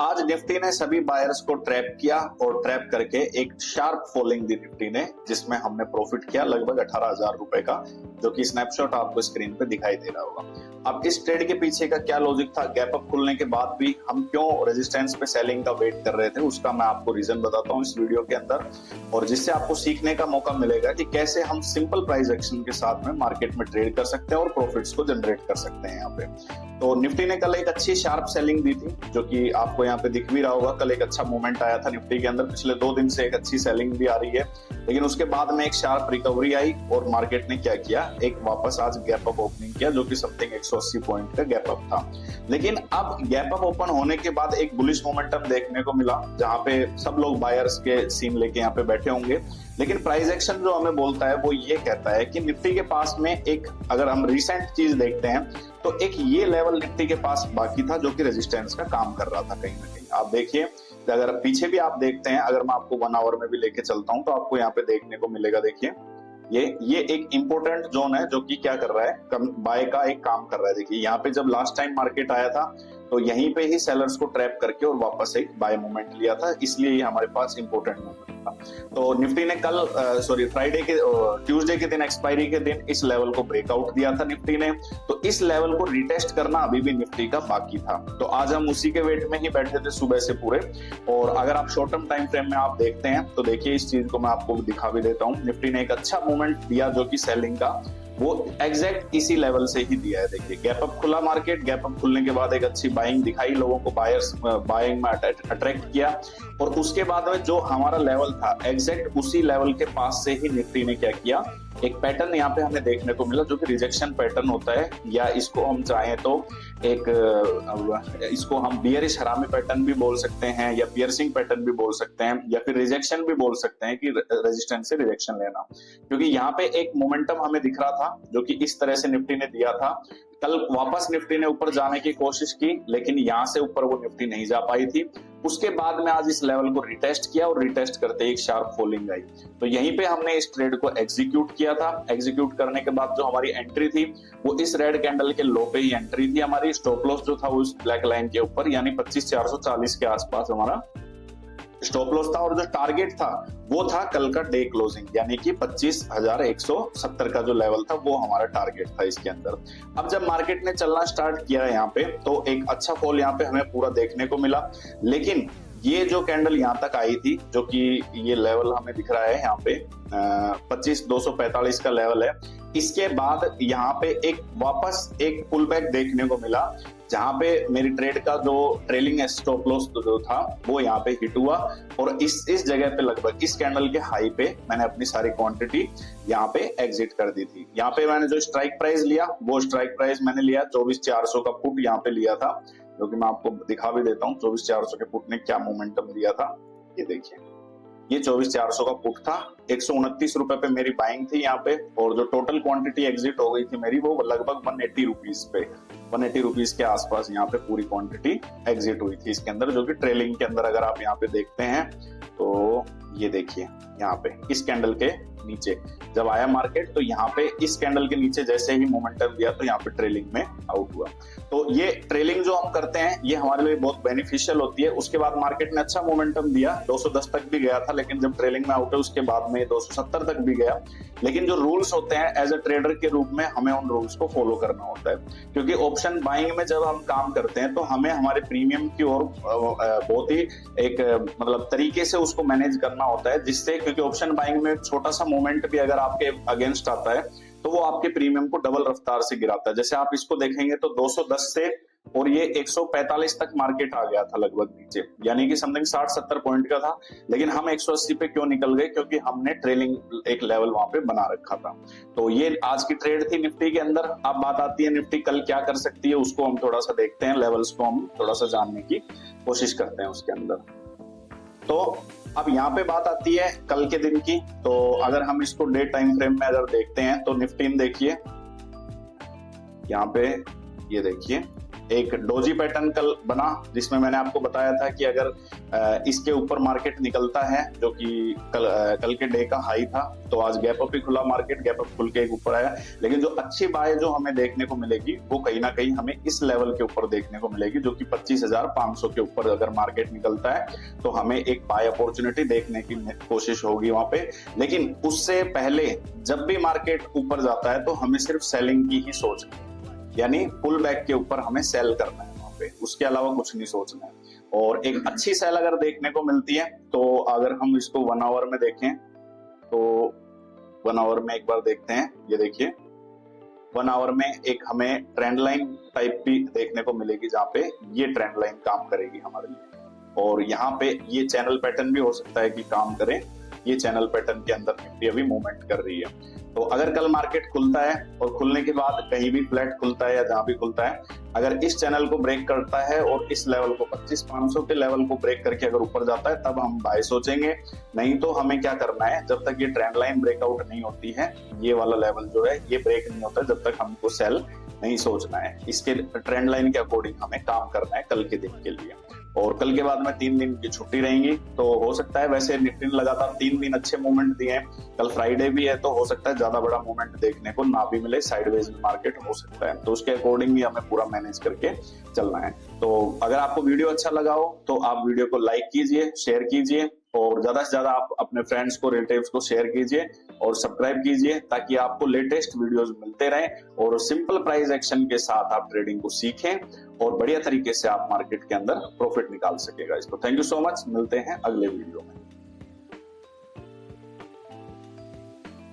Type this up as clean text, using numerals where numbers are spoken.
आज निफ्टी ने सभी बायर्स को ट्रैप किया और ट्रैप करके एक शार्प फॉलिंग दी निफ्टी ने, जिसमें हमने प्रॉफिट किया लगभग 18,000 रुपए का, जो कि स्नैपशॉट आपको स्क्रीन पे दिखाई दे रहा होगा। अब इस ट्रेड के पीछे का क्या लॉजिक था, गैप अप खुलने के बाद भी हम क्यों रेजिस्टेंस पे सेलिंग का वेट कर रहे थे, उसका मैं आपको रीजन बताता हूँ इस वीडियो के अंदर, और जिससे आपको सीखने का मौका मिलेगा कि कैसे हम सिंपल प्राइस एक्शन के साथ में मार्केट में ट्रेड कर सकते हैं और प्रॉफिट्स को जनरेट कर सकते हैं यहाँ पे। तो निफ्टी ने कल एक अच्छी शार्प सेलिंग दी थी, जो कि आपको यहाँ पे दिख भी रहा होगा। कल एक अच्छा मूवमेंट आया था निफ्टी के अंदर, पिछले 2 दिन से एक अच्छी सेलिंग भी आ रही है, लेकिन उसके बाद में एक शार्प रिकवरी आई और मार्केट ने क्या किया, एक वापस आज गैप अप ओपनिंग किया, जो कि समथिंग 180 पॉइंट का गैप अप था। लेकिन अब गैप अप ओपन होने के बाद एक बुलिश मोमेंटम देखने को मिला, जहां पे सब लोग बायर्स के सीन लेके यहाँ पे बैठे होंगे। लेकिन प्राइस एक्शन जो हमें बोलता है वो ये कहता है कि निफ्टी के पास में एक, अगर हम रिसेंट चीज देखते हैं तो एक ये लेवल निफ्टी के पास बाकी था, जो कि रेजिस्टेंस का काम कर रहा था कहीं ना कहीं। आप देखिए, अगर पीछे भी आप देखते हैं, अगर मैं आपको 1 आवर में भी लेके चलता हूं तो आपको यहाँ पे देखने को मिलेगा। देखिए ये एक इंपॉर्टेंट जोन है, जो कि क्या कर रहा है, बाय का एक काम कर रहा है। देखिए यहाँ पे जब लास्ट टाइम मार्केट आया था तो यहीं पे ही सेलर्स को ट्रैप करके और वापस एक बाय मूवमेंट लिया था, इसलिए ये हमारे पास इंपॉर्टेंट मूवमेंट था। तो निफ्टी ने कल ट्यूसडे के दिन, एक्सपायरी के दिन इस लेवल को ब्रेकआउट दिया था निफ्टी ने, तो इस लेवल को रिटेस्ट करना अभी भी निफ्टी का बाकी था। तो आज हम उसी के वेट में ही बैठे थे सुबह से पूरे। और अगर आप शॉर्ट टर्म टाइम फ्रेम में आप देखते हैं तो देखिए, इस चीज को मैं आपको दिखा भी देता हूँ। निफ्टी ने एक अच्छा मूवमेंट दिया, जो कि सेलिंग का, वो एग्जैक्ट इसी लेवल से ही दिया है। देखिए गैप अप खुला मार्केट, गैप अप खुलने के बाद एक अच्छी बाइंग दिखाई, लोगों को बायर्स बाइंग में अट्रैक्ट किया, और उसके बाद में जो हमारा लेवल था एग्जैक्ट उसी लेवल के पास से ही निफ्टी ने क्या किया, एक पैटर्न यहाँ पे हमें देखने को मिला, जो कि रिजेक्शन पैटर्न होता है, या इसको हम चाहें तो इसको हम बियरिश हरामी पैटर्न भी बोल सकते हैं, या पियर्सिंग पैटर्न भी बोल सकते हैं, या फिर रिजेक्शन भी बोल सकते हैं, कि रेजिस्टेंस से रिजेक्शन लेना। क्योंकि यहाँ पे एक मोमेंटम हमें दिख रहा था, जो कि इस तरह से निफ्टी ने दिया था। कल वापस निफ्टी ने ऊपर जाने की कोशिश की, लेकिन यहां से ऊपर वो निफ्टी नहीं जा पाई थी। उसके बाद में आज इस लेवल को रिटेस्ट किया, और रिटेस्ट करते एक शार्प फॉलिंग आई। तो यहीं पे हमने इस ट्रेड को एग्जीक्यूट किया था। एग्जीक्यूट करने के बाद जो हमारी एंट्री थी वो इस रेड कैंडल के लो पे ही एंट्री थी हमारी। स्टॉप लॉस जो था वो उस ब्लैक लाइन के ऊपर, यानी 25,440 के आसपास हमारा स्टॉप लॉस था, और जो टारगेट था वो था कल का डे क्लोजिंग, यानी कि 25,170 का जो लेवल था वो हमारा टारगेट था इसके अंदर। अब जब मार्केट ने चलना स्टार्ट किया यहाँ पे, तो एक अच्छा फॉल यहाँ पे हमें पूरा देखने को मिला। लेकिन ये जो कैंडल यहाँ तक आई थी, जो कि ये लेवल हमें दिख रहा है यहाँ पे 25,245 का लेवल है, इसके बाद यहाँ पे एक वापस एक पुल बैक देखने को मिला, जहां पे मेरी ट्रेड का जो ट्रेलिंग स्टॉप लॉस जो था वो यहाँ पे हिट हुआ, और इस जगह पे लगभग इस कैंडल के हाई पे मैंने अपनी सारी क्वांटिटी यहाँ पे एग्जिट कर दी थी। यहाँ पे मैंने जो स्ट्राइक प्राइस लिया, वो स्ट्राइक प्राइस मैंने लिया 24,400 का पुट यहाँ पे लिया था, जो कि मैं आपको दिखा भी देता हूँ 24,400 के पुट ने क्या मोमेंटम दिया था। ये देखिए, ये 24,400 का पुट था, 129 रुपए पे मेरी बाइंग थी यहाँ पे, और जो टोटल क्वांटिटी एग्जिट हो गई थी मेरी वो लगभग 180 रुपीज पे, 180 रुपीज के आसपास यहाँ पे पूरी क्वांटिटी एग्जिट हुई थी इसके अंदर, जो कि ट्रेलिंग के अंदर अगर आप यहाँ पे देखते हैं तो ये देखिए, यहाँ पे इस कैंडल के नीचे जब आया मार्केट, तो यहाँ पे इस कैंडल के नीचे जैसे ही मोमेंटम दिया तो यहाँ पे ट्रेलिंग में आउट हुआ। तो ये ट्रेलिंग जो हम करते हैं ये हमारे लिए बहुत बेनिफिशियल होती है। उसके बाद मार्केट ने अच्छा मोमेंटम दिया, 210 तक भी गया था, लेकिन जब ट्रेलिंग में आउट है उसके बाद में 270 तक भी गया। लेकिन जो रूल्स होते हैं एज अ ट्रेडर के रूप में, हमें उन रूल्स को फॉलो करना होता है, क्योंकि ऑप्शन बाइंग में जब हम काम करते हैं तो हमें हमारे प्रीमियम की ओर बहुत ही एक मतलब तरीके से उसको मैनेज करना होता है, जिससे, क्योंकि ऑप्शन बाइंग में छोटा सा मोमेंट भी अगर आपके अगेंस्ट आता है तो वो आपके प्रीमियम को डबल रफ्तार से गिराता है। जैसे आप इसको देखेंगे तो 210 से और ये 145 तक मार्केट आ गया था लगभग नीचे, यानी कि समथिंग 60-70 पॉइंट का था, लेकिन हम 180 पे क्यों निकल गए, क्योंकि हमने ट्रेलिंग एक लेवल वहां पे बना रखा था। तो ये आज की ट्रेड थी निफ्टी के अंदर। अब बात आती है निफ्टी कल क्या कर सकती है, उसको हम थोड़ा सा देखते हैं, लेवल्स को हम थोड़ा सा जानने की कोशिश करते हैं उसके अंदर। तो अब यहाँ पे बात आती है कल के दिन की। तो अगर हम इसको डे टाइम फ्रेम में अगर देखते हैं तो निफ्टी देखिए यहाँ पे, ये देखिए एक डोजी पैटर्न कल बना, जिसमें मैंने आपको बताया था कि अगर इसके ऊपर मार्केट निकलता है, जो कि कल के डे का हाई था, तो आज गैप अप ही खुला मार्केट, गैप अप खुल के एक ऊपर आया। लेकिन जो अच्छी बाय जो हमें देखने को मिलेगी वो कहीं ना कहीं हमें इस लेवल के ऊपर देखने को मिलेगी, जो कि 25,500 के ऊपर अगर मार्केट निकलता है तो हमें एक बाय अपॉर्चुनिटी देखने की कोशिश होगी वहां पे। लेकिन उससे पहले जब भी मार्केट ऊपर जाता है तो हमें सिर्फ सेलिंग की ही सोचना है, यानी पुल बैक के ऊपर हमें सेल करना है वहां पे, उसके अलावा कुछ नहीं सोचना है। और एक अच्छी सेल अगर देखने को मिलती है तो अगर हम इसको 1 आवर में देखें तो 1 आवर में एक बार देखते हैं, ये देखिए 1 आवर में एक हमें ट्रेंड लाइन टाइप भी देखने को मिलेगी, जहाँ पे ये ट्रेंड लाइन काम करेगी हमारे लिए। और यहाँ पे ये चैनल पैटर्न भी हो सकता है कि काम करे, ये चैनल पैटर्न के अंदर निफ्टी अभी मूवमेंट कर रही है। तो अगर कल मार्केट खुलता है और खुलने के बाद कहीं भी फ्लैट खुलता है या जहां भी खुलता है, अगर इस चैनल को ब्रेक करता है और इस लेवल को 25,500 के लेवल को ब्रेक करके अगर ऊपर जाता है तब हम बाय सोचेंगे। नहीं तो हमें क्या करना है, जब तक ये ट्रेंड लाइन ब्रेकआउट नहीं होती है, ये वाला लेवल जो है ये ब्रेक नहीं होता, जब तक हमको सेल नहीं सोचना है। इसके ट्रेंड लाइन के अकॉर्डिंग हमें काम करना है कल के दिन के लिए। और कल के बाद में 3 दिन की छुट्टी रहेंगी, तो हो सकता है, वैसे निफ्टी ने लगातार 3 दिन अच्छे मूवमेंट दिए हैं, कल फ्राइडे भी है तो हो सकता है ज्यादा बड़ा मूवमेंट देखने को ना भी मिले, साइडवेज मार्केट हो सकता है, तो उसके अकॉर्डिंग ही हमें पूरा मैनेज करके चलना है। तो अगर आपको वीडियो अच्छा लगा हो तो आप वीडियो को लाइक कीजिए, शेयर कीजिए, और ज्यादा से ज्यादा आप अपने फ्रेंड्स को, रिलेटिव्स को शेयर कीजिए और सब्सक्राइब कीजिए, ताकि आपको लेटेस्ट वीडियोस मिलते रहें और सिंपल प्राइस एक्शन के साथ आप ट्रेडिंग को सीखें और बढ़िया तरीके से आप मार्केट के अंदर प्रॉफिट निकाल सकेगा इसको। थैंक यू सो मच, मिलते हैं अगले वीडियो में।